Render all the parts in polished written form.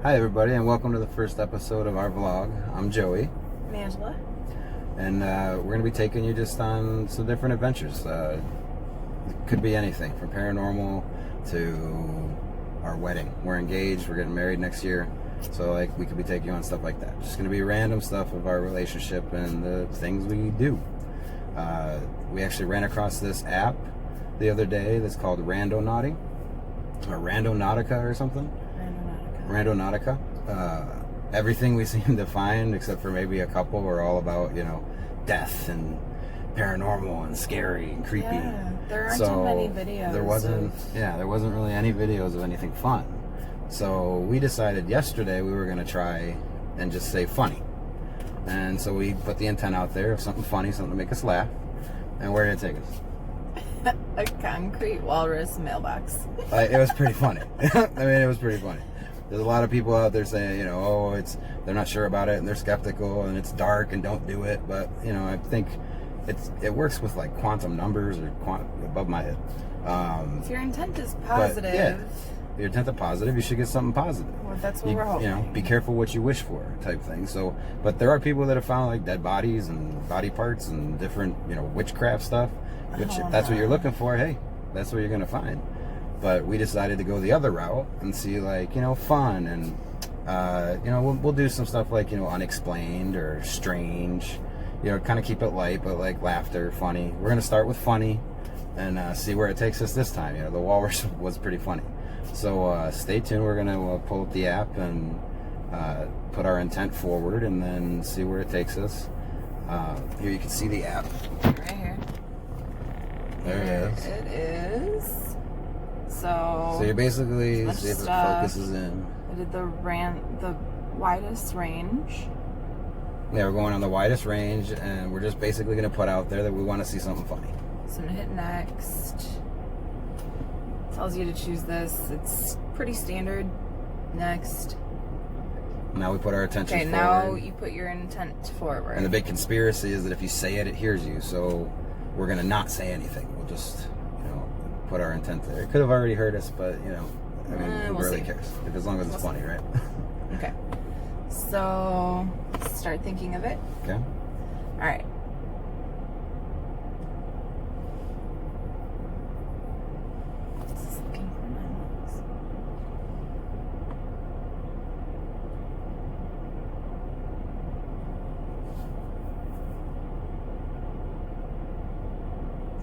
Hi everybody, and welcome to the first episode of our vlog. I'm Joey. I'm Angela. And we're going to be taking you just on some different adventures. It could be anything from paranormal to our wedding. We're engaged, we're getting married next year. So like we could be taking you on stuff like that. Just going to be random stuff of our relationship and the things we do. We actually ran across this app the other day that's called Randonauting or Randonautica or something. Randonautica. Everything we seem to find, except for maybe a couple, were all about, you know, death and paranormal and scary and creepy. Yeah, there aren't too many videos. There wasn't really any videos of anything fun. So we decided yesterday we were going to try and just say funny. And so we put the intent out there of something funny, something to make us laugh. And where did it take us? A concrete walrus mailbox. It was pretty funny. I mean, it was pretty funny. There's a lot of people out there saying, you know, oh, they're not sure about it and they're skeptical and it's dark and don't do it. But, you know, I think it works with like quantum numbers or above my head. If your intent is positive. Yeah, if your intent is positive, you should get something positive. Well, that's what we're hoping. You know, be careful what you wish for type thing. So, but there are people that have found like dead bodies and body parts and different, you know, witchcraft stuff. Which if that's what you're looking for, hey, that's what you're going to find. But we decided to go the other route and see, like, you know, fun and, you know, we'll do some stuff like, you know, unexplained or strange, you know, kind of keep it light, but like laughter, funny. We're going to start with funny and see where it takes us this time. You know, the walrus was pretty funny. So stay tuned. We're going to pull up the app and put our intent forward and then see where it takes us. Here you can see the app. Right here. There it is. It is. So you're basically, much see if it stuff. focuses in. I did the widest range. Yeah, we're going on the widest range, and we're just basically going to put out there that we want to see something funny. So I'm going to hit next. Tells you to choose this. It's pretty standard. Next. Now we put our attention forward. Okay, now you put your intent forward. And the big conspiracy is that if you say it, it hears you. So we're going to not say anything. We'll just, you know, put our intent there. It could have already heard us, but, you know, I mean, who we'll really see. cares? As long as it's funny, right? Okay. So, start thinking of it. Okay. All right. This is looking for my notes.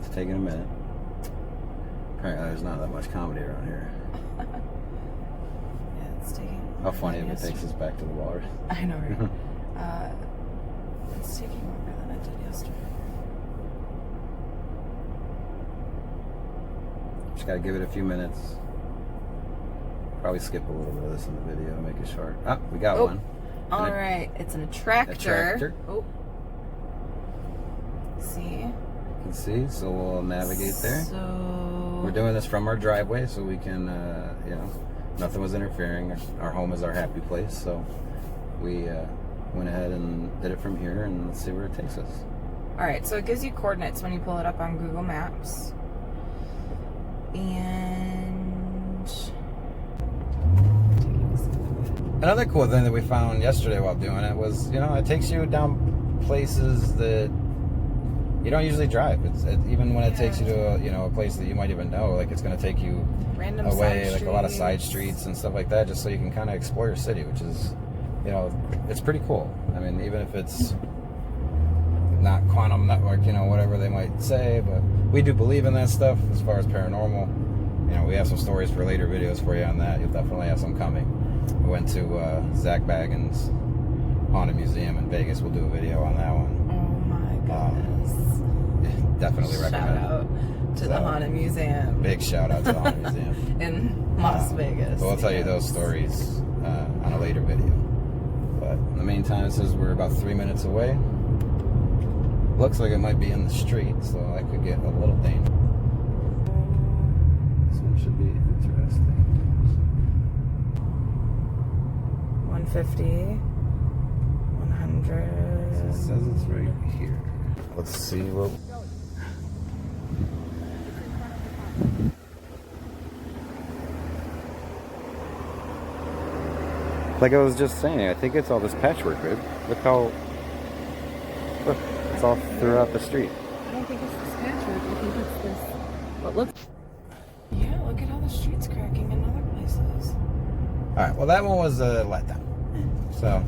It's taking a minute. Apparently there's not that much comedy around here. Yeah, it's taking. How funny if it takes us back to the walrus. I know, right? It's taking longer than it did yesterday. Just got to give it a few minutes. Probably skip a little bit of this in the video to make it short. Ah, we got one. All right, it's an attractor. Attractor. Oh. See? You can see, so we'll navigate there. So We're doing this from our driveway, so we can, you know, nothing was interfering. Our home is our happy place, so we went ahead and did it from here, and let's see where it takes us. All right, so it gives you coordinates when you pull it up on Google Maps. And Another cool thing that we found yesterday while doing it was, you know, it takes you down places that you don't usually drive. Even when it takes you to a place that you might even know, like it's going to take you random away, side like a lot of side streets. streets and stuff like that, just so you can kind of explore your city, which is, you know, it's pretty cool. I mean, even if it's not quantum network, you know, whatever they might say, but we do believe in that stuff as far as paranormal. You know, we have some stories for later videos for you on that. You'll definitely have some coming. We went to Zach Bagans' Haunted Museum in Vegas. We'll do a video on that one. Oh my goodness. Definitely recommend Shout out to the Haunted Museum. Big shout out to the Haunted Museum. In Las Vegas. But we'll tell you those stories on a later video. But in the meantime, it says we're about 3 minutes away. Looks like it might be in the street, so I could get a little dangerous. This one should be interesting. 150, 100. It says it's right here. Let's see what. Like I was just saying, I think it's all this patchwork, babe. Look how... Look, it's all throughout the street. I don't think it's this patchwork. I think it's this... But look... Yeah, look at how the street's cracking in other places. Alright, well that one was a letdown. So,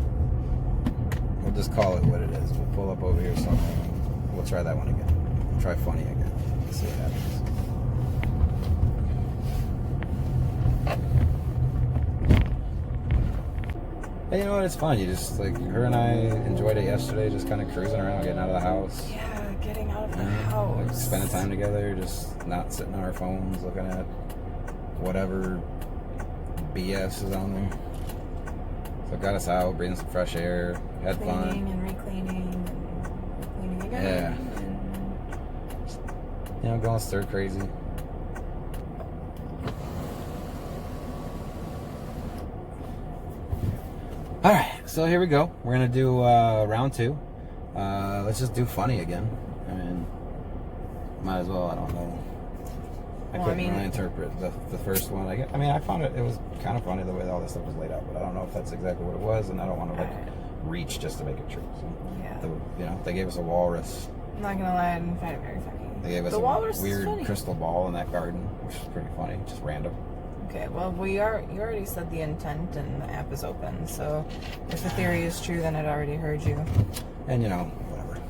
we'll just call it what it is. We'll pull up over here somewhere and we'll try that one again. We'll try funny again. See what happens. And you know what? It's fun. You just, like, her and I enjoyed it yesterday, just kind of cruising around, getting out of the house. Yeah, getting out of the Like, house. spending time together, just not sitting on our phones, looking at whatever BS is on there. So it got us out, breathing some fresh air, had Cleaning fun. and recleaning and cleaning again. Yeah. And... You know, going stir crazy. Alright, so here we go. We're going to do round 2. Let's just do funny again. I mean, might as well, I don't know. I couldn't really interpret the first one. I mean, I found it was kind of funny the way all this stuff was laid out, but I don't know if that's exactly what it was, and I don't want to, like, reach just to make it true. So, yeah. you know, they gave us a walrus. I'm not going to lie, I didn't find it very funny. They gave us a weird crystal ball in that garden, which is pretty funny, just random. Okay, well, you already said the intent and the app is open, so if the theory is true, then it already heard you. And, you know, whatever.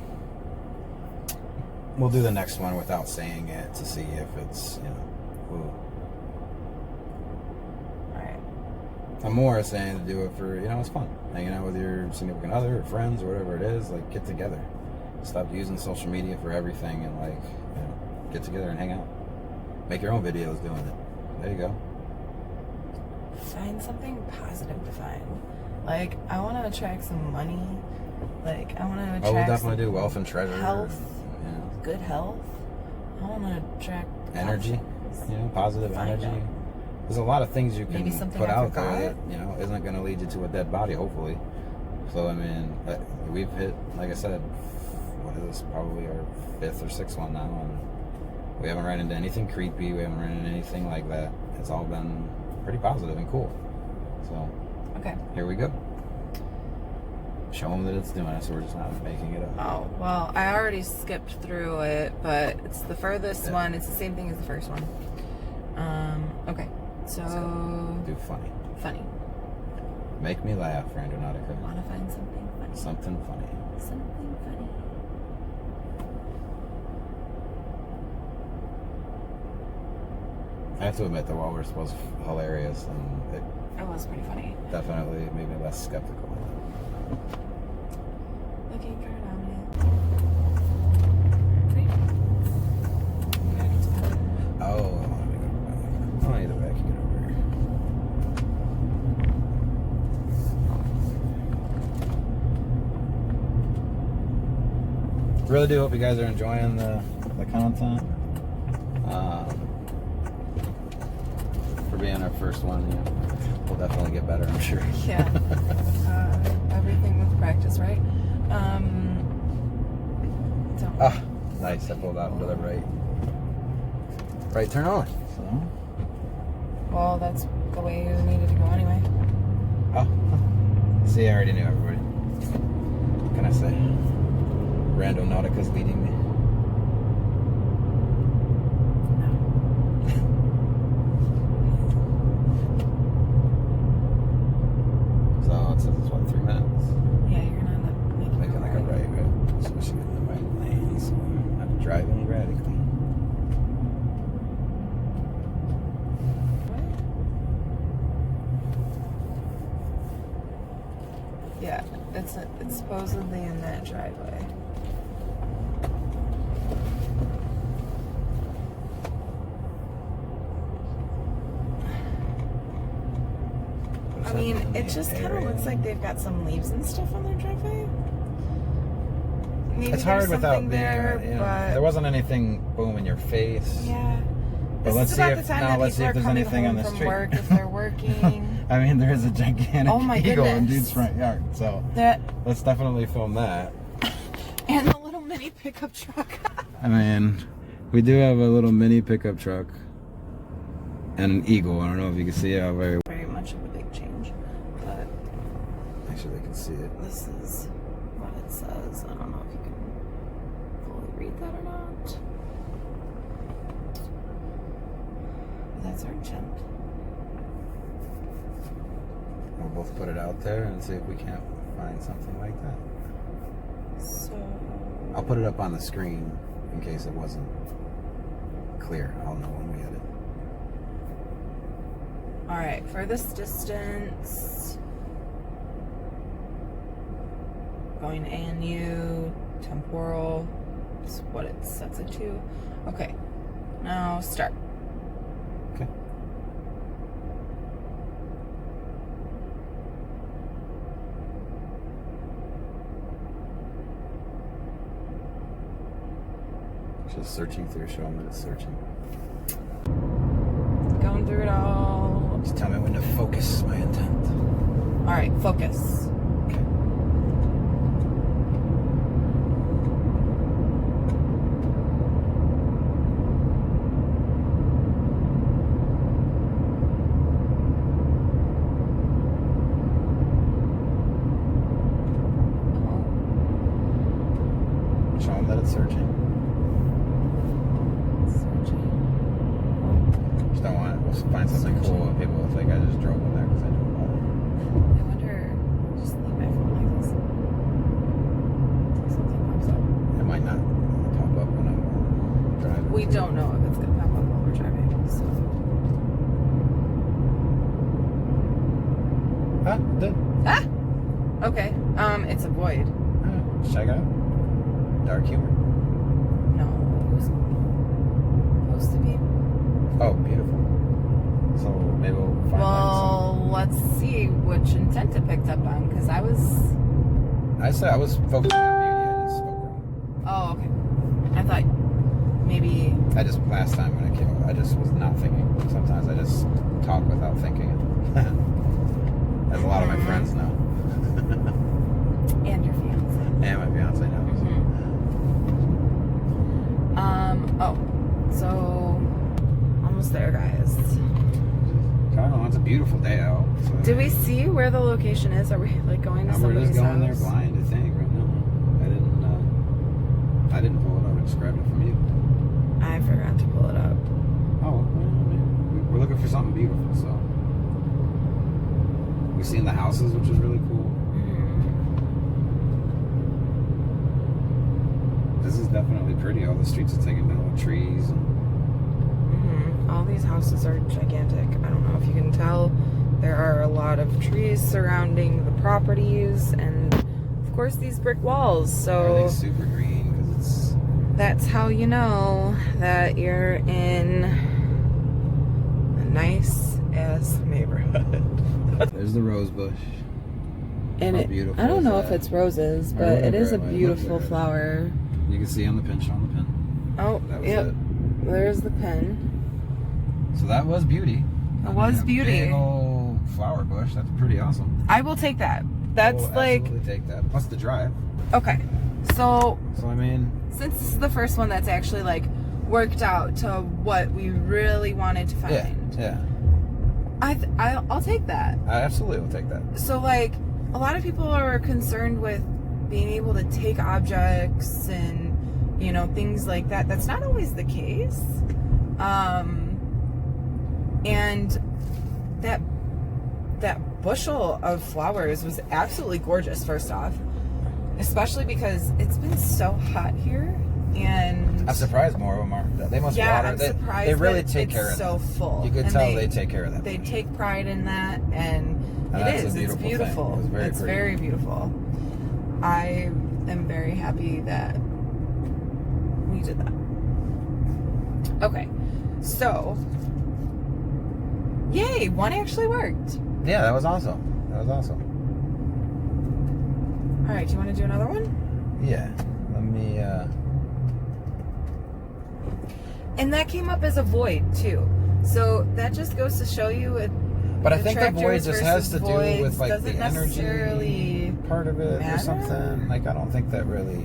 We'll do the next one without saying it to see if it's, you know, ooh. Alright. I'm more saying to do it for, you know, it's fun. Hanging out with your significant other or friends or whatever it is, like, get together. Stop using social media for everything and, like, you know, get together and hang out. Make your own videos doing it. There you go. Find something positive to find. Like, I want to attract some money. Like, I want to attract we'll definitely do wealth and treasure. Health. Yeah. Good health. I want to attract energy. You know, positive energy. There's a lot of things you can put out there that, you know, isn't going to lead you to a dead body, hopefully. So, I mean, we've hit, like I said, what is this? Probably our 5th or 6th one now. And we haven't run into anything creepy. We haven't run into anything like that. It's all been pretty positive and cool. So, okay, here we go. Show them that it's doing it, so we're just not making it up. Oh, well, I already skipped through it, but it's the furthest one. It's the same thing as the first one. Okay, so do funny. Funny. Make me laugh, Randonautica. Want to find something funny? Something funny. Something funny. I have to admit, the walrus was hilarious, and It was pretty funny. definitely made me less skeptical. Looking for Oh, I want to go back. I need to back and get over here. Really do hope you guys are enjoying the content. For being our first one, you know, we'll definitely get better, I'm sure. Yeah. Everything with practice, right? Ah, nice. I pulled out into the right turn on. So. Well, that's the way you needed to go anyway. Oh, see, I already knew everybody. What can I say? Randonautica's leading me. So it says it's what, 3 minutes? Yeah, you're gonna end up Making like a right, so we should get in the right lane. So I'm not driving radically. Yeah, it's supposedly in that driveway. I mean, it just kind of looks like they've got some leaves and stuff on their driveway. Maybe It's hard without being there, you know, but there wasn't anything boom in your face. yeah. But let's see if there's anything on the street. Work, if they're working. I mean, there is a gigantic eagle in dude's front yard, so let's definitely film that. And the little mini pickup truck. I mean, we do have a little mini pickup truck and an eagle. I don't know if you can see how very much of a big change, but sure they can see it. This is what it says. I don't know if you can fully read that or not. That's our intent. We'll both put it out there and see if we can't find something like that. So I'll put it up on the screen in case it wasn't clear. I'll know when we hit it. all right, for this distance, going ANU, temporal, is what it sets it to. Okay, now start. Okay. Just searching through, show them that it's searching. Going through it all. Just tell me when to focus my intent. All right, focus. Okay. Show them that it's searching. Just don't want it. We'll find something cool and people will think I just drove in there because I don't know. I wonder, just leave my phone like this. Something pops up. It might not pop up when I'm driving. We don't know if it's gonna pop up while we're driving, so. Ah, it did. Ah! Okay, it's a void. Ah, check it out. Dark humor. No, it was supposed to be. Oh, beautiful. So maybe we'll find Well, let's see which intent it picked up on, because I was. I said I was focusing on beauty. I just spoke wrong. Oh, okay. I thought maybe. I just, last time when I came over, I just was not thinking. Sometimes I just talk without thinking it. As a lot of my friends know. And your fiance. And my fiance knows. Oh, so almost there, guys. I don't know, it's a beautiful day out. So Did we see where the location is? Are we like going to we're somebody's just going there house? blind, I think, right now. I didn't pull it up. I just grabbed it from you. I forgot to pull it up. Oh, well, we're looking for something beautiful, so. We've seen the houses, which is really cool. This is definitely pretty. All the streets are taken down with trees. And All these houses are gigantic. I don't know if you can tell. There are a lot of trees surrounding the properties, and of course these brick walls. So everything's super green because it's. that's how you know that you're in a nice ass neighborhood. There's the rose bush. And How it, beautiful I don't is know that? if it's roses, Or but it whatever is a it might look beautiful like. flower. You can see on the pinch on the pin. Oh, That was yep. it. There's the pin. So that was beauty. It was a beauty. Big old flower bush. That's pretty awesome. I will take that. That's We'll like, absolutely take that. Plus the drive. okay. So So I mean, since this is the first one that's actually like worked out to what we really wanted to find, yeah. I'll take that. I absolutely will take that. So like a lot of people are concerned with being able to take objects and things like that. That's not always the case. And that bushel of flowers was absolutely gorgeous, first off, especially because it's been so hot here. And I'm surprised more of them are. They must yeah, water. I'm surprised they really that take it's care of so that. full. You could And tell they take care of that. They take pride in that, and that's a it's beautiful thing. beautiful. It was very It's pretty. very beautiful. I am very happy that we did that. Okay, so yay, one actually worked. Yeah, that was awesome. That was awesome. All right, do you want to do another one? Yeah. Let me. And that came up as a void too. So that just goes to show you it. But I think the void just has to do with like the doesn't necessarily energy part of it matter? or something. Like I don't think that really.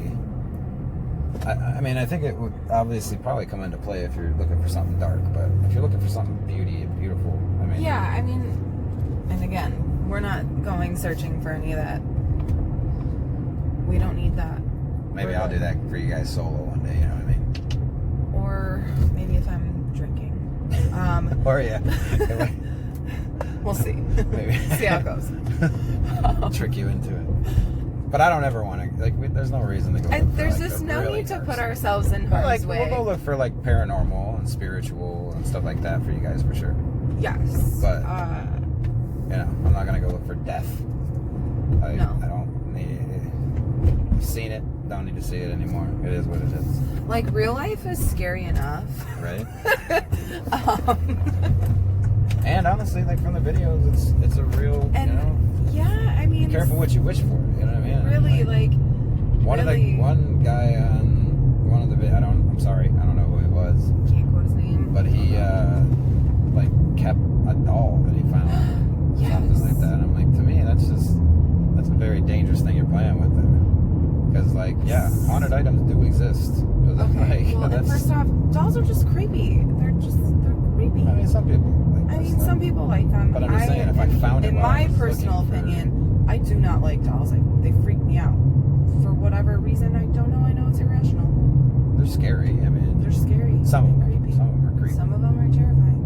I mean, I think it would obviously probably come into play if you're looking for something dark. But if you're looking for something beautiful, I mean. Yeah, I mean, and again, we're not going searching for any of that. We don't need that. Maybe I'll do that for you guys solo one day, you know what I mean? Or maybe if I'm drinking. Or yeah. We'll see. Maybe. See how it goes. Trick you into it. But I don't ever want to, like, there's no reason to go look for, There's like, just the no really need to dark put stuff. ourselves in But, harm's like, way. we'll go look for, like, paranormal and spiritual and stuff like that for you guys for sure. Yes. But, you know, I'm not going to go look for death. No. I don't need it. I've seen it. Don't need to see it anymore. It is what it is. Like, real life is scary enough. Right? And honestly, like, from the videos, it's a real, And you know, yeah, I mean, be careful what you wish for, you know what I mean? really, like one guy on one of the I'm sorry, I don't know who it was, can't quote his name, but he like kept a doll that he found, Yes. something like that. And I'm like, to me, that's a very dangerous thing you're playing with there, because like, yeah, haunted items do exist. But Okay, like, well, and first off, dolls are just creepy. They're creepy. I mean, some people. Like I that mean, stuff. some people like them. But I'm just saying, if I found it in while I my was personal looking for- opinion, I do not like dolls. They freak me out for whatever reason. I don't know. I know it's irrational. They're scary. I mean, They're scary. some of and them. creepy. Some of them are creepy. Some of them are terrifying.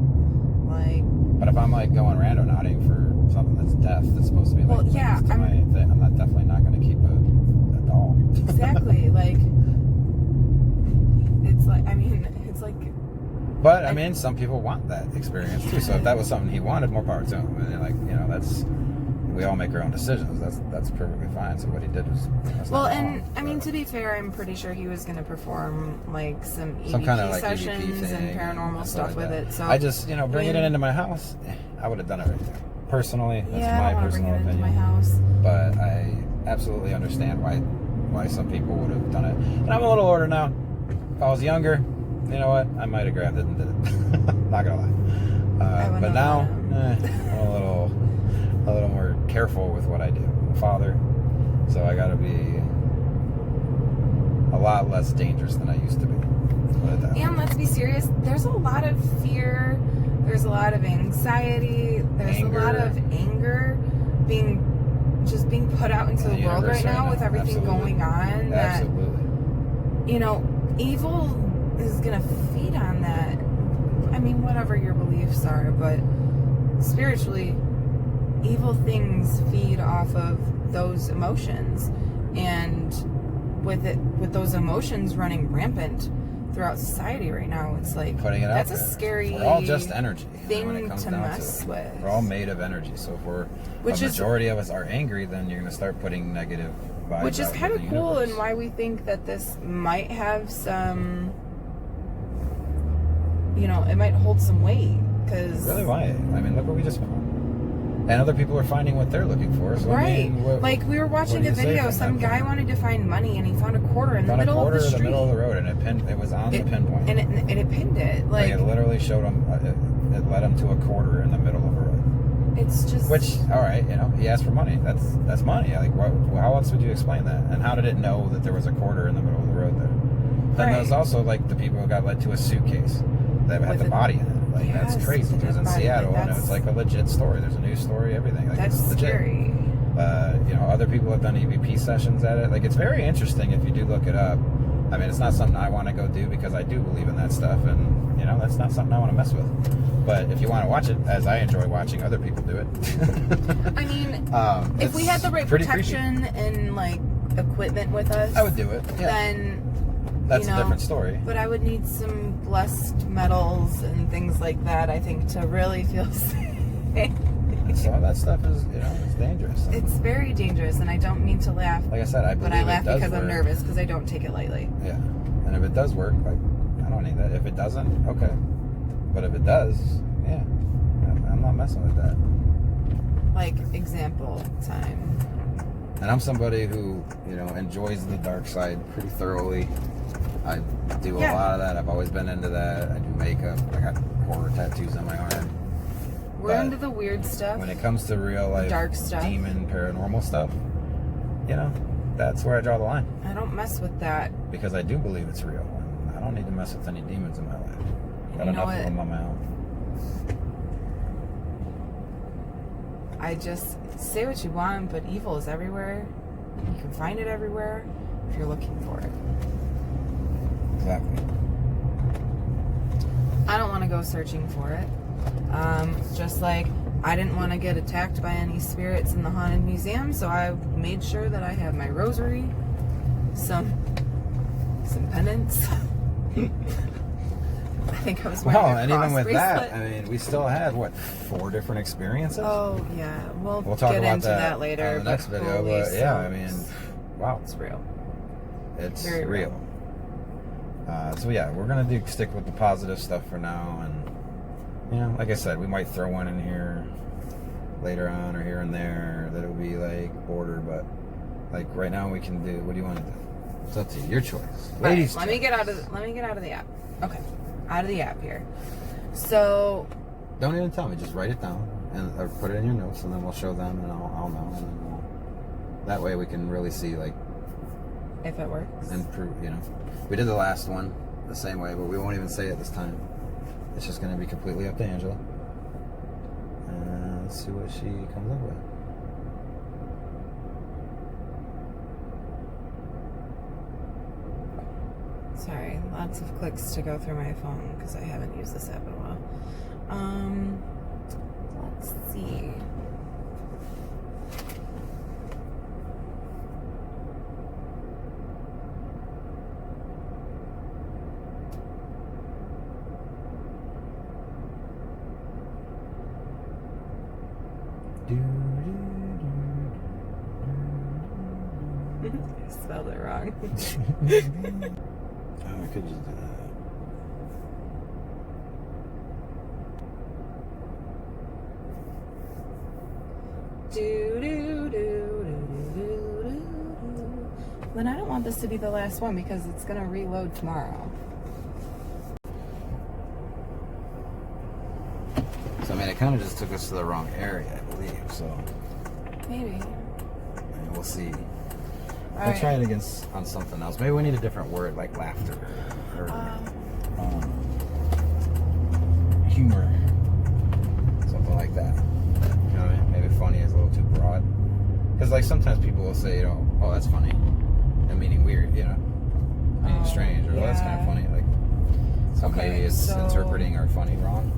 Like, But if I'm like going randonauting for something that's death, that's supposed to be like, Well, yeah, linked to my thing, I'm not definitely not going to keep a doll. exactly. Like, it's like, I mean, it's like. But I mean, some people want that experience too. So if that was something he wanted, more power to him. And like, you know, we all make our own decisions. That's perfectly fine. So what he did was Well, and I mean, to be fair, I'm pretty sure he was going to perform like some EVP kind of like sessions EVP thing and paranormal stuff like with that. it. So I just, you know, bringing I mean, it into my house, I would have done it right there. Personally, that's yeah, I my don't want to bring personal it into opinion. my house. But I absolutely understand why some people would have done it. And I'm a little older now. If I was younger, you know what? I might have grabbed it and did it. Not gonna lie. But now, I'm a little more careful with what I do. I'm a father, so I gotta be a lot less dangerous than I used to be. Put it that way. And let's be serious, there's a lot of fear, there's a lot of anxiety, there's a lot of anger being put out into the world right now with everything going on. Absolutely. That, you know, evil is gonna feed on that. I mean, whatever your beliefs are, but spiritually, evil things feed off of those emotions, and with those emotions running rampant throughout society right now, it's like Putting it that's out a there. scary We're all just energy thing when it comes to down mess to it. with. We're all made of energy. So if Which a is- majority of us are angry, then you're gonna start putting negative vibes Which is out kind of into the cool, universe. and why we think that this might have some, you know, it might hold some weight. Because Really, why? I mean, look what we just found. And other people are finding what they're looking for. So right, I mean, like we were watching do a you say video. from Some that guy point? wanted to find money, and he found a quarter in the found a middle of quarter the in street. the middle of the road, and it was on the pinpoint. and it pinned it. Like, Like, it literally showed him. It led him to a quarter in the middle of a road. it's just Which, all right, you know, he asked for money. That's money. Like, how else would you explain that? And how did it know that there was a quarter in the middle of the road there? Then there's Right. also like the people who got led to a suitcase that had With the body in it. Like, Yes, that's crazy. the It was in dead body. Seattle, Like, and it was that's- like a legit story. There's a news story, everything. Like, that's it's legit. scary. You know, other people have done EVP sessions at it. Like, it's very interesting if you do look it up. I mean, it's not something I want to go do because I do believe in that stuff, and you know, that's not something I want to mess with. But if you want to watch it, as I enjoy watching other people do it, I mean, if it's we had the right pretty protection and like equipment with us, creepy. I would do it. Yeah, then that's you a know, different story. But I would need some blessed metals and things like that, I think, to really feel safe. Some of that stuff is, you know, it's dangerous. It's very dangerous, and I don't mean to laugh, Like I said, I believe but I laugh it does because I'm work. nervous, because I don't take it lightly. Yeah, and if it does work, like, I don't need that. If it doesn't, okay. But if it does, yeah, I'm not messing with that. Like, example time. And I'm somebody who, you know, enjoys the dark side pretty thoroughly. I do a Yeah. lot of that. I've always been into that. I do makeup. I got horror tattoos on my arm. We're But into the weird stuff. when it comes to real life Dark stuff. demon paranormal stuff, you know, that's where I draw the line. I don't mess with that. Because I do believe it's real. And I don't need to mess with any demons in my life. Got You know enough what? of them on my own. I just say what you want, but evil is everywhere. You can find it everywhere if you're looking for it. Exactly. I don't want to go searching for it. Just like I didn't want to get attacked by any spirits in the haunted museum, so I made sure that I have my rosary, some penance. I think I was wearing a and cross even with bracelet. that, I mean, we still had, what, 4 different experiences? Oh, yeah. We'll talk get about into that later. on the next video, holy but yeah, I smokes. mean, wow. It's real. It's Very real. So yeah, we're going to stick with the positive stuff for now, and, you know, like I said, we might throw one in here later on or here and there that'll be like border, but like right now we can do, what do you want to do? It's up to you, your choice. Ladies, let me get out of the app. Okay, out of the app here. So don't even tell me, just write it down and or put it in your notes, and then we'll show them, and I'll know, and then that way we can really see like if it works and prove. You know, we did the last one the same way, but we won't even say it this time. It's just going to be completely up to Angela. Let's see what she comes up with. Sorry, lots of clicks to go through my phone because I haven't used this app in a while. Let's see. I spelled it wrong. Oh, I could just do that. Then I don't want this to be the last one because it's gonna reload tomorrow. So I mean, it kind of just took us to the wrong area, I believe. So Maybe. I mean, we'll see. All I'll right. try it on something else. Maybe we need a different word, like laughter or humor, something like that. You know what I mean? Maybe funny is a little too broad. Because like sometimes people will say, you know, oh, that's funny, and meaning weird, you know, meaning strange, or oh, that's kind of funny. Like, so Okay, maybe it's so- interpreting our funny wrong.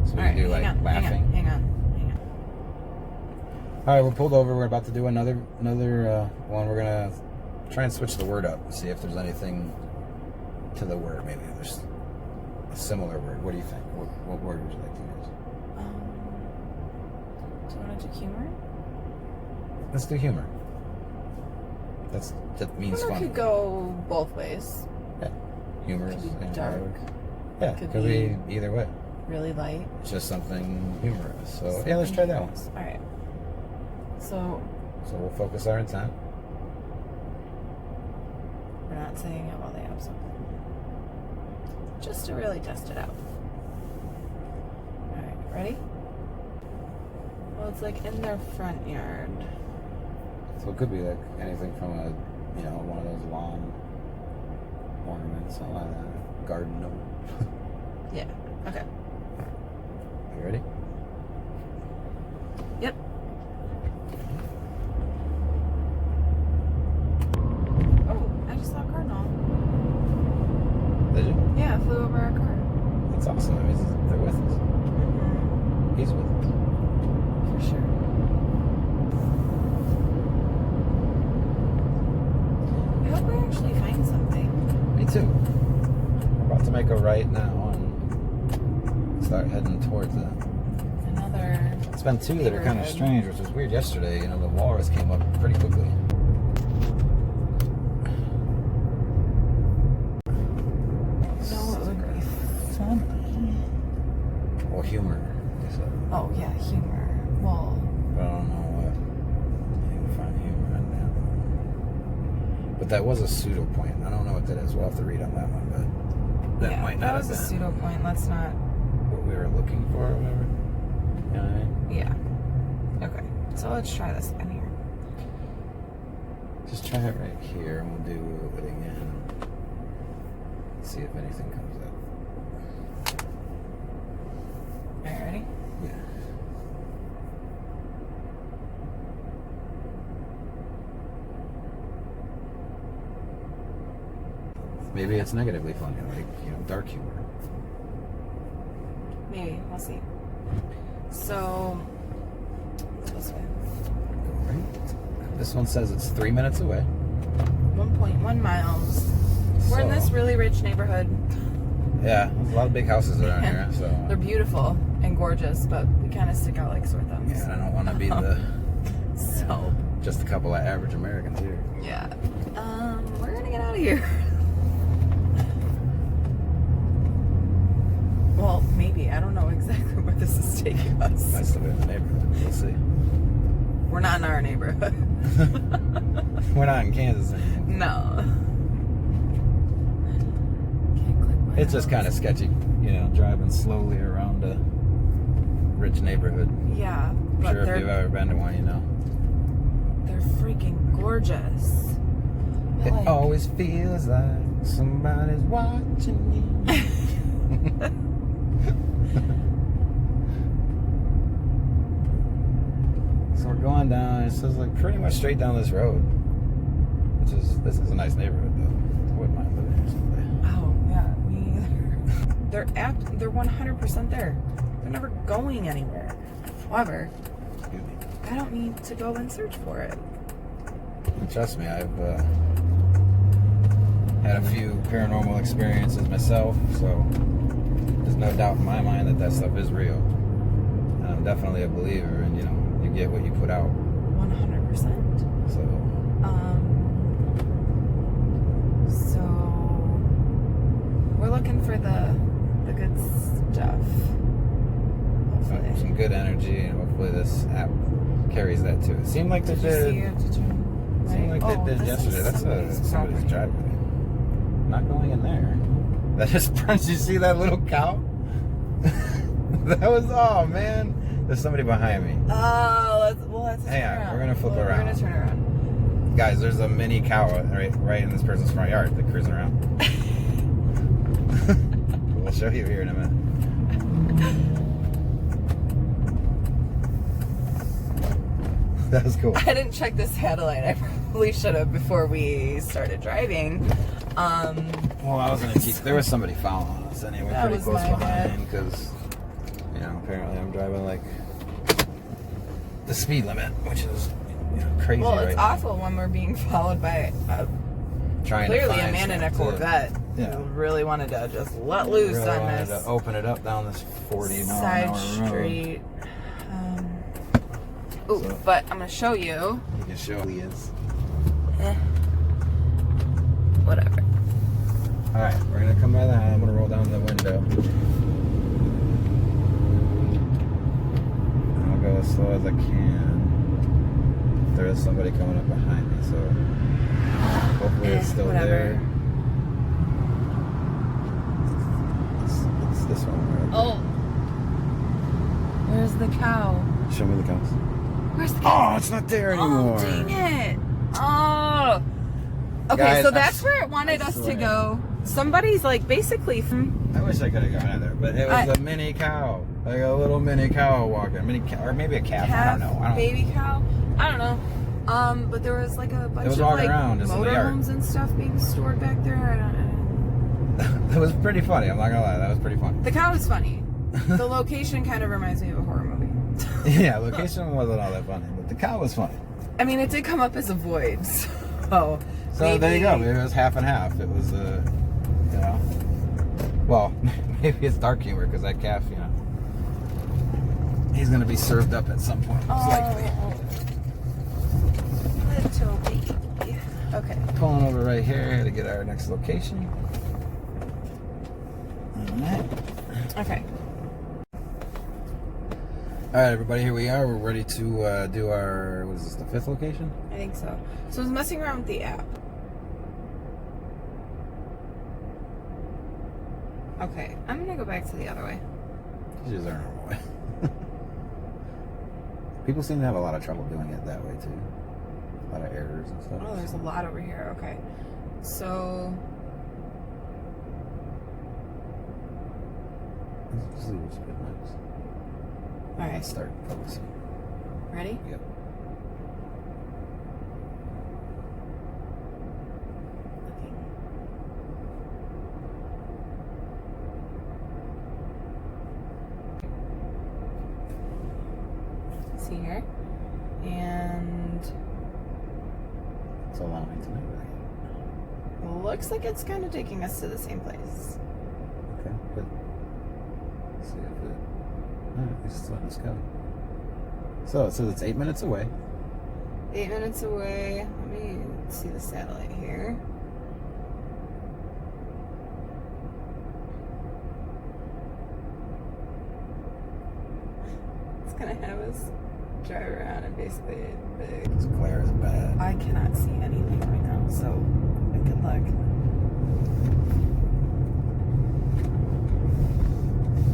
So we All right, can do like laughing. Hang on. All right, we're pulled over. We're about to do another one. We're gonna try and switch the word up and see if there's anything to the word. Maybe there's a similar word. What do you think? What word would you like to use? Do you want to do humor? Let's do humor. That means Humor funny. could go both ways. Yeah, humor Could is be dark. Yeah, Could could be either way. Really light. It's just something humorous. So yeah, let's try that one. All right. So we'll focus our intent. we're not saying it while they have something. Just to really test it out. All right, ready? Well, it's like in their front yard. So it could be like anything from one of those lawn ornaments, something like that. Garden gnome. Yeah. Okay. You ready? Yep. Oh, I just saw a cardinal. Did you? Yeah, it flew over our car. That's awesome. That means they're with us. He's with us. For sure. I hope we actually find something. Me too. We're about to make a right now and start heading towards it. Another. It's been 2 that are kind of neighborhood. strange, which was weird yesterday. You know, the walrus came up pretty quickly. No, it would be funny. Or humor, they said. Oh yeah, humor. Well, But I don't know what. You can find humor in that. But that was a pseudo point. I don't know what that is. We'll have to read on that one, but that yeah, might not that have was a been pseudo point. Let's not. what we were looking for or whatever. You know what I mean? Yeah. Okay. So let's try this again here. Just try it right here, and we'll do it again. See if anything comes up. All right, ready? Yeah. Maybe it's negatively funny, like, you know, dark humor. Maybe. We'll see. So, go this way. Go right. This one says it's 3 minutes away. 1.1 miles. We're in this really rich neighborhood. Yeah, there's a lot of big houses around here. So they're beautiful and gorgeous, but we kind of stick out like sore thumbs. Yeah, I don't want to be the so just a couple of average Americans here. Yeah. We're gonna get out of here. Well, maybe. I don't know exactly where this is taking us. Might still be in the neighborhood. We'll see. We're not in our neighborhood. We're not in Kansas anymore. No. It's just kind of sketchy, you know, driving slowly around a rich neighborhood. Yeah. I'm sure if you've ever been to one, you know. They're freaking gorgeous. It always feels like somebody's watching you. So we're going down, it says like pretty much straight down this road. This is a nice neighborhood though. I wouldn't mind living here someday. Oh, yeah, me either. They're 100% there. They're never going anywhere. However, I don't need to go and search for it. Trust me, I've had a few paranormal experiences myself, so there's no doubt in my mind that stuff is real. And I'm definitely a believer in, you know, you get what you put out. 100%. So we're looking for the good stuff. Hopefully. Some good energy, and hopefully this app carries that too. It seemed like they did. Seemed like they did yesterday. That's somebody's driveway. Not going in there. That just did you see that little cow? That was man. There's somebody behind me. Oh, that's a hang on, we're gonna flip around. We're gonna turn around. Guys, there's a mini cow right in this person's front yard. They're cruising around. We'll show you here in a minute. That was cool. I didn't check the satellite. I probably should have before we started driving. Well, I was gonna teach. There was somebody following us anyway, pretty close behind, because you know apparently I'm driving like the speed limit, which is crazy. Well, it's awful when we're being followed by clearly a man in a Corvette who really wanted to just let loose on this. To open it up down this 40 mile side an hour street. road. But I'm gonna show you. You can show he is. Whatever. All right, we're gonna come by the house. I'm gonna roll down the window. I'll go as slow as I can. There is somebody coming up behind me, so hopefully it's still there. It's this one. Right? Oh, where's the cow? Show me the cows. Where's the cow? Oh, it's not there anymore. Oh, dang it. Oh. Okay, Guys, so that's where it wanted us to go. Somebody's like basically from. I wish I could have gone in there, but it was a mini cow, like a little mini cow walking, or maybe a calf. I don't know. Baby cow. I don't know. But there was like a bunch of like motorhomes and stuff being stored back there. That was pretty funny. I'm not gonna lie, that was pretty funny. The cow was funny. The location kind of reminds me of a horror movie. Yeah, location wasn't all that funny, but the cow was funny. I mean, it did come up as a void, so maybe, there you go. Maybe it was half and half. It was, well, maybe it's dark humor because that calf, he's gonna be served up at some point, most likely. Little baby. Okay. Pulling over right here to get our next location. Alright. Okay. Alright, everybody, here we are. We're ready to do our, what is this, the 5th location? I think so. So I was messing around with the app. Okay, I'm gonna go back to the other way. This is our normal way. People seem to have a lot of trouble doing it that way too. A lot of errors and stuff. Oh, there's a lot over here. Okay. So. This is good nice. Alright. Let's start focusing. Ready? Yep. see here. And it's allowing tonight, right? looks like it's kind of taking us to the same place. Okay, good. Let's see if it... Alright, it's letting us go. So it says it's 8 minutes away. 8 minutes away. Let me see the satellite here. It's gonna have us drive around and basically big. This glare is bad. I cannot see anything right now, so good luck.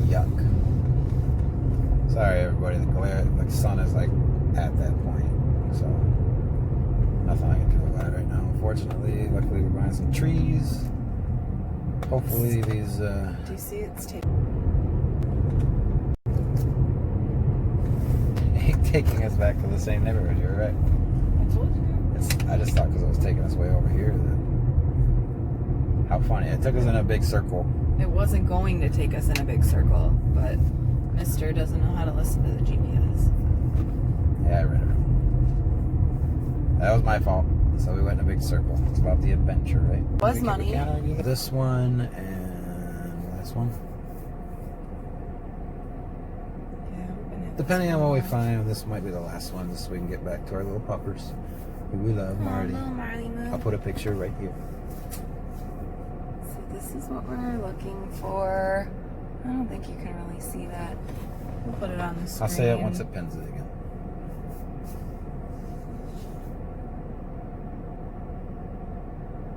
Yuck. Sorry everybody, the glare, the sun is like at that point, so nothing I can do about it right now. Unfortunately, luckily we're buying some trees. Hopefully these Do you see it's taking us back to the same neighborhood here, right? I told you. I just thought because it was taking us way over here that... How funny. It took us in a big circle. It wasn't going to take us in a big circle, but Mister doesn't know how to listen to the GPS. Yeah, I read it. That was my fault. So we went in a big circle. It's about the adventure, right? Was money. This one and this one. Depending on what we find, this might be the last one, just so we can get back to our little puppers who we love, Marley. Oh, Marley Moon. I'll put a picture right here. So this is what we're looking for. I don't think you can really see that. We'll put it on the screen. I'll say it once it pins it again.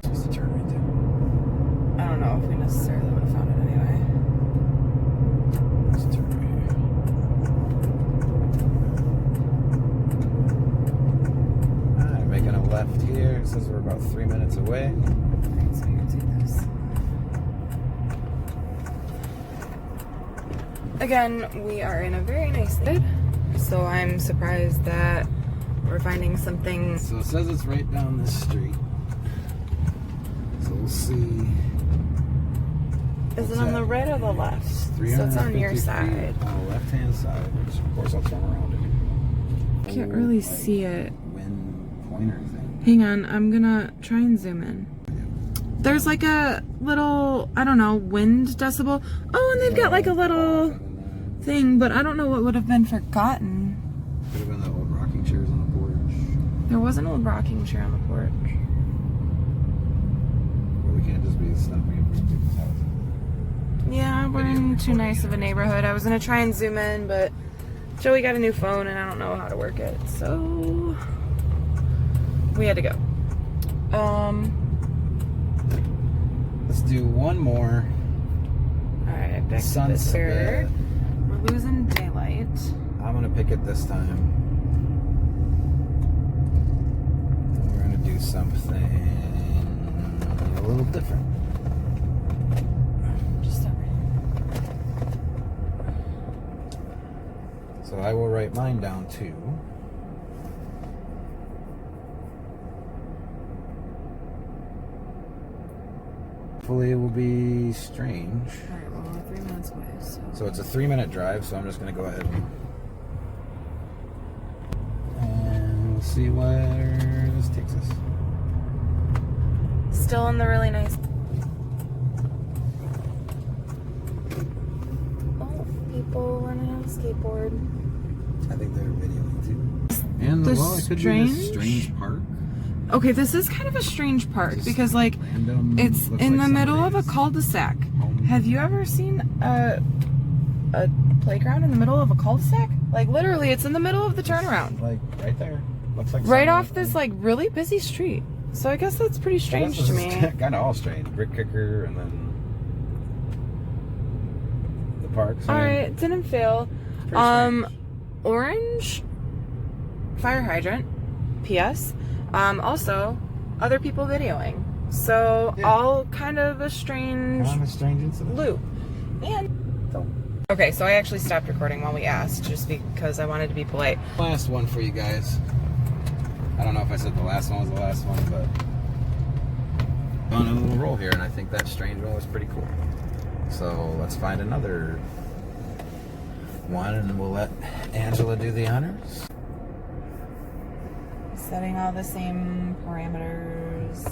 Supposed to turn right there. I don't know if we necessarily would have found it anyway. Let's turn right here. Alright, making a left here. It says we're about 3 minutes away. Alright, so you're gonna do this. Again, we are in a very nice neighborhood, so I'm surprised that we're finding something. So it says it's right down this street. So we'll see. Is it on the right or the left? So it's on your side. On the left-hand side, which of course I'll turn around and Can't really see it. wind pointer thing. Hang on, I'm gonna try and zoom in. There's like a little, I don't know, wind decibel. Oh, and they've got like a little thing, but I don't know what would have been forgotten. Could have been the old rocking chairs on the porch. There was an old rocking chair on the porch. But we can't just be stopping at people's houses. Yeah, we're in too nice of a neighborhood. I was gonna try and zoom in, but Joey got a new phone and I don't know how to work it, so we had to go. Let's do one more. Alright, back to Sun's this a here. bit. We're losing daylight. I'm gonna pick it this time. We're gonna do something a little different. Just stop right So I will write mine down too. Hopefully it will be strange. Alright, well, we're 3 minutes away, So it's a 3-minute drive, so I'm just gonna go ahead and we'll see where this takes us. Still in the really nice. Oh, people learning how to skateboard. I think they're videoing too. And The it could be this strange park. Okay, this is kind of a strange park Just because, like, random, it's looks in like the middle of a somebody's cul-de-sac. home. Have you ever seen a playground in the middle of a cul-de-sac? Like, literally, it's in the middle of the turnaround. Like right there. Looks like Right off this, like, really busy street. So I guess that's pretty strange to me. Kind of all strange. Brick kicker and then the park. So Alright, didn't fail. pretty strange. Orange fire hydrant. P.S. Also, other people videoing. So, Yeah. all kind of a strange Kind of a strange incident. loop. And okay, so I actually stopped recording while we asked, just because I wanted to be polite. Last one for you guys. I don't know if I said the last one was the last one, but on a little roll here, and I think that strange one was pretty cool. So let's find another one, and we'll let Angela do the honors. Setting all the same parameters,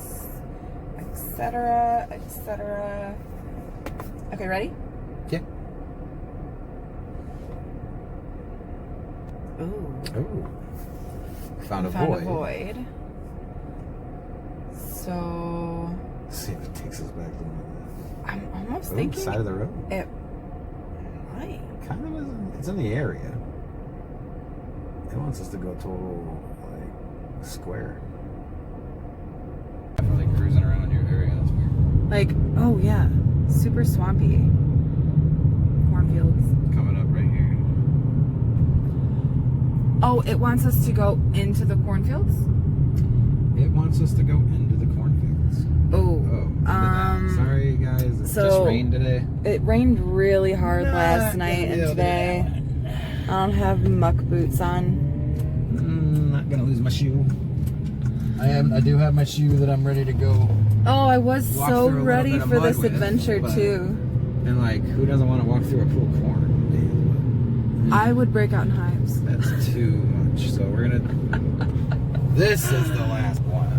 etc., etc. Okay, ready? Yeah. Ooh. Ooh. Found a void. So. Let's see if it takes us back to I'm almost thinking. side of the road. It might. Kind of is. It's in the area. It wants us to go total like square. Definitely cruising around your area. That's weird. Like, oh yeah, super swampy. Cornfields. Coming up right here. Oh, it wants us to go into the cornfields? It wants us to go into the cornfields. Sorry guys, it just rained today. It rained really hard last night and today. I don't have muck boots on. Not gonna lose my shoe. I do have my shoe that I'm ready to go. Oh, I was Walk so through a little ready bit of for mud this with, adventure but- too. And like, who doesn't want to walk through a pool of corn? I would break out in hives. That's too much. So we're gonna. This is the last one.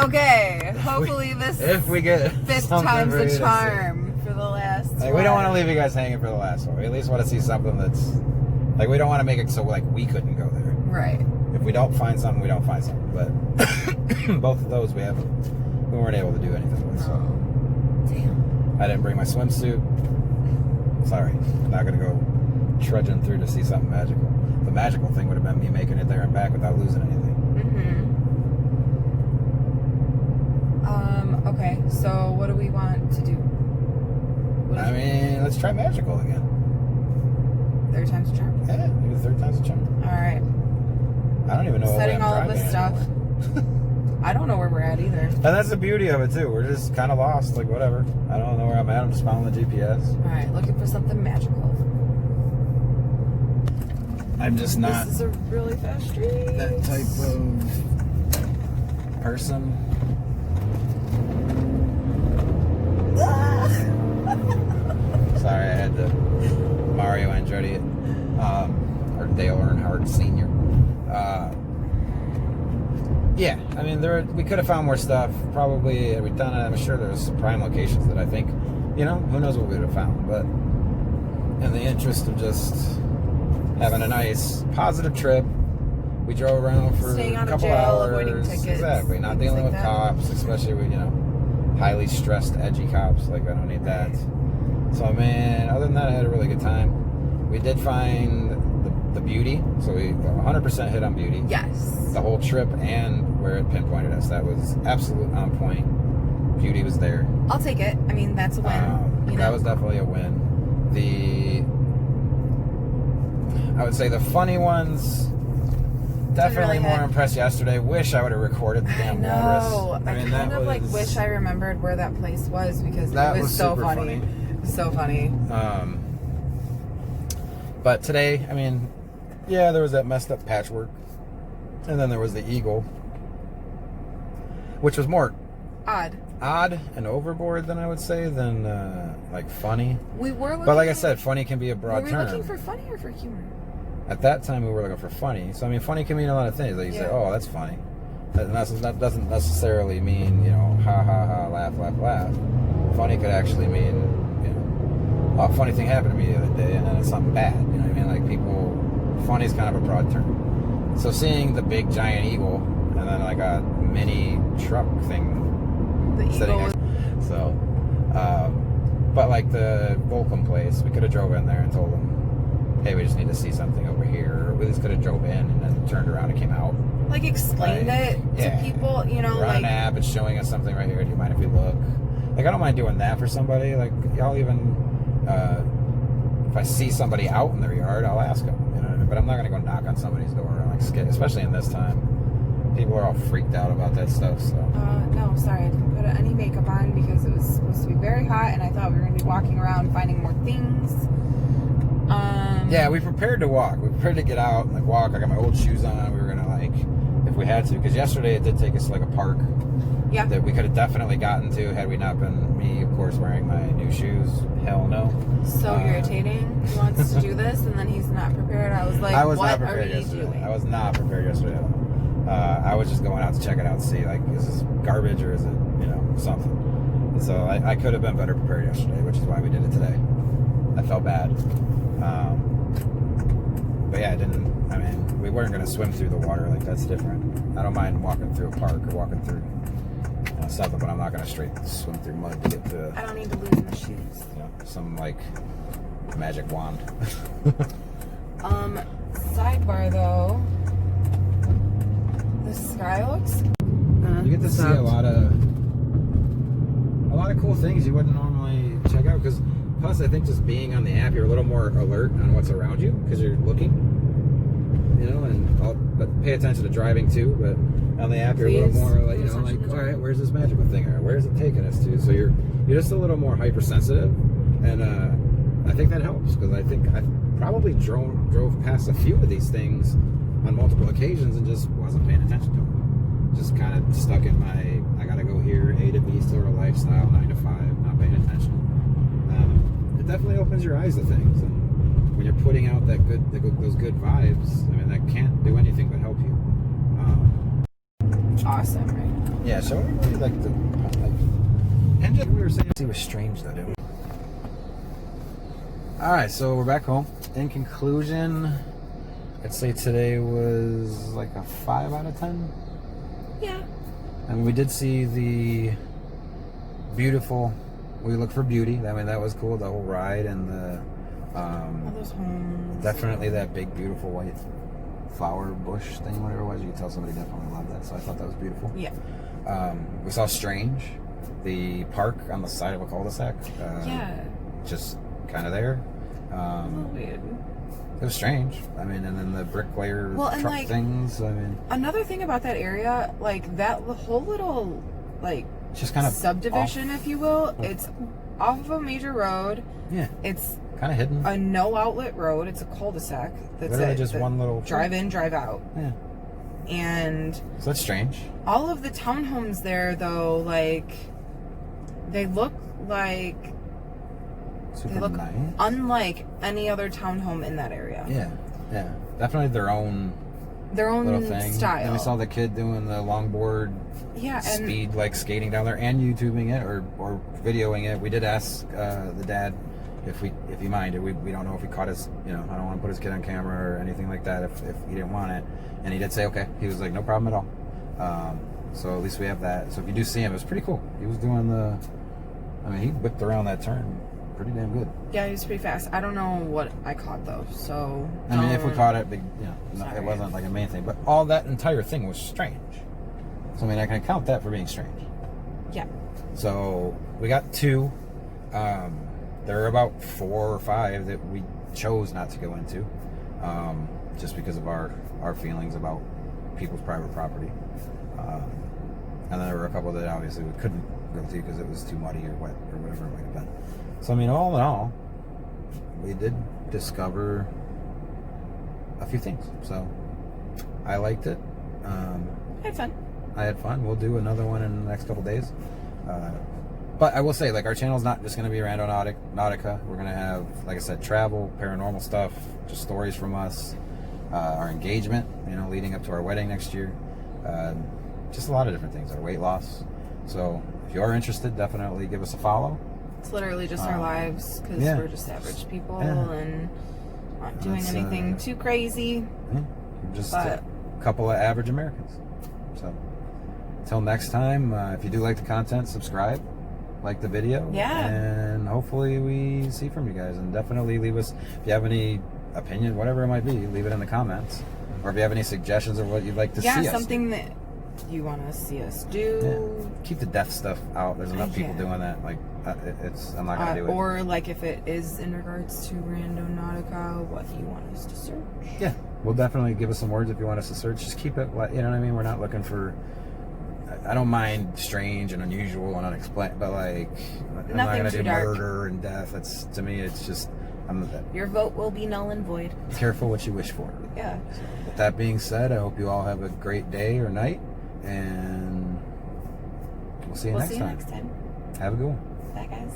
Okay, hopefully If we get fifth something time's for you the to see. charm for the last Like, one. we don't want to leave you guys hanging for the last one. We at least want to see something that's like, we don't want to make it so like we couldn't go there. Right. If we don't find something, we don't find something. But both of those we weren't able to do anything with. So Damn. I didn't bring my swimsuit. Sorry, I'm not gonna go trudging through to see something magical. The magical thing would have been me making it there and back without losing anything. Okay, so what do we want to do? I mean, let's try magical again. Third time's a charm. Yeah, maybe third time's a charm. Alright. I don't even know. Setting all of this this stuff. I don't know where we're at either. And that's the beauty of it too. We're just kind of lost, like whatever. I don't know where I'm at. I'm just following the GPS. Alright, looking for something magical. I'm just not This is a really fast street. that type of person. Sorry, I had to Mario Andretti it. Or Dale Earnhardt Sr. Yeah, I mean, we could have found more stuff. Probably, we've done it. I'm sure there's some prime locations that I think, who knows what we would have found. But in the interest of just having a nice, positive trip, we drove around for Staying a out of couple jail, hours. avoiding tickets, Exactly, not things dealing like with that. cops, especially with, highly stressed, edgy cops. Like, I don't need that. So, man, other than that, I had a really good time. We did find the beauty, so we 100% hit on beauty. Yes. The whole trip and where it pinpointed us. That was absolute on point. Beauty was there. I'll take it. I mean, that's a win. That was definitely a win. I would say the funny ones, definitely really more hit. impressed yesterday. Wish I would have recorded the I damn know. walrus. I kind of like wish I remembered where that place was because That it was so super funny. So funny. But today, I mean, yeah, there was that messed up patchwork. And then there was the eagle, which was more Odd and overboard than I would say than like funny. We were looking, But like I said, funny can be a broad were we term. looking for funny or for humor? At that time, we were looking for funny. So I mean, funny can mean a lot of things. Like you say, "Oh, that's funny." That doesn't necessarily mean ha ha ha, laugh laugh laugh. Funny could actually mean a funny thing happened to me the other day, and then it's something bad. You know what I mean? Like funny is kind of a broad term. So seeing the big giant eagle and then like a mini truck thing. The eagle was... But like the Volcom place, we could have drove in there and told them, hey, we just need to see something over here. Or we just could have drove in and then turned around and came out. Like explained it to people, We're on an app, it's showing us something right here. Do you mind if we look? Like, I don't mind doing that for somebody. Like, y'all even, if I see somebody out in their yard, I'll ask them. You know what I mean? But I'm not going to go knock on somebody's door and like skip, especially in this time. People are all freaked out about that stuff, so. No, sorry, I didn't put any makeup on because it was supposed to be very hot and I thought we were going to be walking around finding more things. Yeah, we prepared to walk. We prepared to get out and like walk. I got my old shoes on. We were going to like, if we had to, because yesterday it did take us to like a park. Yeah. that we could have definitely gotten to had we not been, me, of course, wearing my new shoes. Hell no. So irritating. He wants to do this, and then he's not prepared. I was like, I was what not prepared are you yesterday. doing? I was not prepared yesterday at all. I was just going out to check it out and see, like, is this garbage or is it, something? And so I could have been better prepared yesterday, which is why we did it today. I felt bad. But yeah, we weren't going to swim through the water. Like, that's different. I don't mind walking through a park or walking through something, but I'm not going to straight swim through mud to get to, I don't need to lose my shoes. some, like, magic wand. Sidebar, though. The sky looks... You get to see a lot of cool things you wouldn't normally check out, because plus I think just being on the app, you're a little more alert on what's around you because you're looking, but pay attention to driving too. But on the app, you're a little more like, all right, where's this magical thing, or where's it taking us to? So you're just a little more hypersensitive, and I think that helps, because I think I probably drove past a few of these things on multiple occasions and just wasn't paying attention to them. Just kind of stuck in my, I gotta go here, A to B sort of lifestyle, 9 to 5, not paying attention. It definitely opens your eyes to things, and when you're putting out those good vibes, that can't do anything but help you. Awesome, right? Yeah, so everybody like and like we were saying, it was strange though, didn't we? All right, so we're back home. In conclusion, I'd say today was like a 5 out of 10. Yeah. We did see the beautiful. We looked for beauty. That was cool. The whole ride and the all those homes. definitely that big beautiful white flower bush thing, whatever it was. You could tell somebody definitely loved that. So I thought that was beautiful. Yeah. We saw Strange, the park on the side of a cul-de-sac. Yeah. Just kind of there. A little weird. It was strange. And then the bricklayer truck things. Another thing about that area, like the whole little, like, it's just kind of subdivision, if you will. It's off of a major road. Yeah. It's kind of hidden. A no outlet road. It's a cul-de-sac. That's literally just one little drive in, drive out. Yeah. And so that's strange. All of the townhomes there, though, like, they look like super nice. Unlike any other townhome in that area. Yeah, yeah, definitely their own little thing. Style. And we saw the kid doing the longboard, speed, like skating down there, and YouTubing it or videoing it. We did ask the dad if he minded. We don't know if he caught his. I don't want to put his kid on camera or anything like that if he didn't want it. And he did say okay. He was like, no problem at all. So at least we have that. So if you do see him, it was pretty cool. He was doing he whipped around that turn pretty damn good. Yeah, he was pretty fast. I don't know what I caught though, so... if we caught it, it wasn't like a main thing. But all that entire thing was strange. So, I can count that for being strange. Yeah. So, we got 2. There are about 4 or 5 that we chose not to go into. Just because of our feelings about people's private property. And then there were a couple that obviously we couldn't go to because it was too muddy or wet or whatever it might have been. So, all in all, we did discover a few things. So, I liked it. I had fun. I had fun. We'll do another one in the next couple days. But I will say, like, our channel's not just going to be Randonautica. We're going to have, like I said, travel, paranormal stuff, just stories from us, our engagement, leading up to our wedding next year. Just a lot of different things. Our weight loss. So, if you are interested, definitely give us a follow. It's literally just our lives, because we're just average people and not doing anything too crazy. Just a couple of average Americans. So, until next time, if you do like the content, subscribe, like the video, and hopefully we see from you guys. And definitely leave us, if you have any opinion, whatever it might be, leave it in the comments. Or if you have any suggestions of what you'd like to see us do. Yeah, something that you want to see us do. Yeah. Keep the death stuff out. There's enough people doing that. Like, I'm not going to do it. Or, like, if it is in regards to Randonautica, what you want us to search. Yeah. We'll definitely give us some words if you want us to search. Just keep it, you know what I mean? We're not looking for... I don't mind strange and unusual and unexplained, but, like... I'm not going to do murder and death. To me, it's just... Your vote will be null and void. Careful what you wish for. Yeah. So, with that being said, I hope you all have a great day or night. And We'll see you We'll next see you time. next time. Have a good one. Bye, guys.